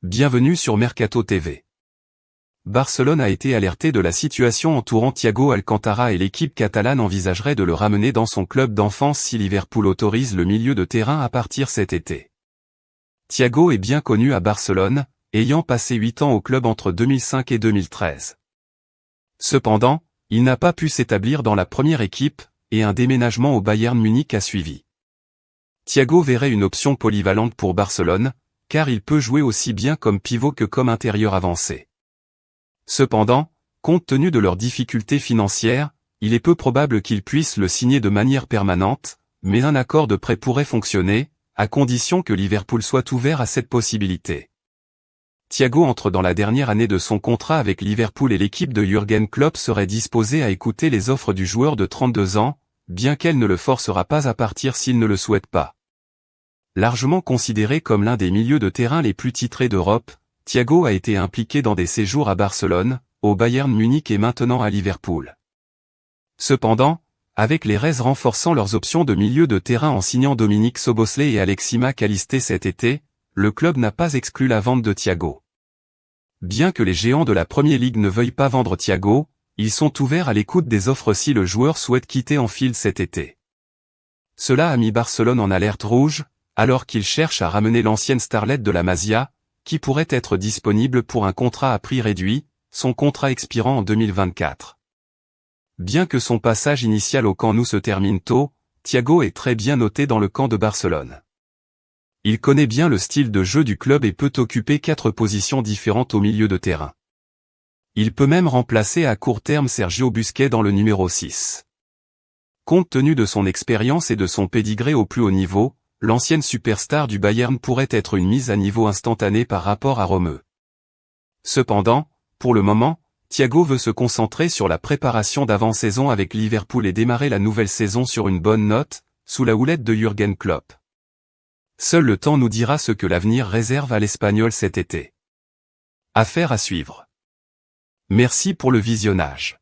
Bienvenue sur Mercato TV. Barcelone a été alerté de la situation entourant Thiago Alcantara et l'équipe catalane envisagerait de le ramener dans son club d'enfance si Liverpool autorise le milieu de terrain à partir cet été. Thiago est bien connu à Barcelone, ayant passé 8 ans au club entre 2005 et 2013. Cependant, il n'a pas pu s'établir dans la première équipe, et un déménagement au Bayern Munich a suivi. Thiago verrait une option polyvalente pour Barcelone, car il peut jouer aussi bien comme pivot que comme intérieur avancé. Cependant, compte tenu de leurs difficultés financières, il est peu probable qu'ils puissent le signer de manière permanente, mais un accord de prêt pourrait fonctionner, à condition que Liverpool soit ouvert à cette possibilité. Thiago entre dans la dernière année de son contrat avec Liverpool et l'équipe de Jürgen Klopp serait disposée à écouter les offres du joueur de 32 ans, bien qu'elle ne le forcera pas à partir s'il ne le souhaite pas. Largement considéré comme l'un des milieux de terrain les plus titrés d'Europe, Thiago a été impliqué dans des séjours à Barcelone, au Bayern Munich et maintenant à Liverpool. Cependant, avec les Reds renforçant leurs options de milieu de terrain en signant Dominic Szoboszlai et Alexis Mac Allister cet été, le club n'a pas exclu la vente de Thiago. Bien que les géants de la Premier League ne veuillent pas vendre Thiago, ils sont ouverts à l'écoute des offres si le joueur souhaite quitter Anfield cet été. Cela a mis Barcelone en alerte rouge, alors qu'il cherche à ramener l'ancienne starlette de la Masia, qui pourrait être disponible pour un contrat à prix réduit, son contrat expirant en 2024. Bien que son passage initial au Camp Nou se termine tôt, Thiago est très bien noté dans le camp de Barcelone. Il connaît bien le style de jeu du club et peut occuper 4 positions différentes au milieu de terrain. Il peut même remplacer à court terme Sergio Busquets dans le numéro 6. Compte tenu de son expérience et de son pédigré au plus haut niveau, l'ancienne superstar du Bayern pourrait être une mise à niveau instantanée par rapport à Romeu. Cependant, pour le moment, Thiago veut se concentrer sur la préparation d'avant-saison avec Liverpool et démarrer la nouvelle saison sur une bonne note, sous la houlette de Jürgen Klopp. Seul le temps nous dira ce que l'avenir réserve à l'Espagnol cet été. Affaire à suivre. Merci pour le visionnage.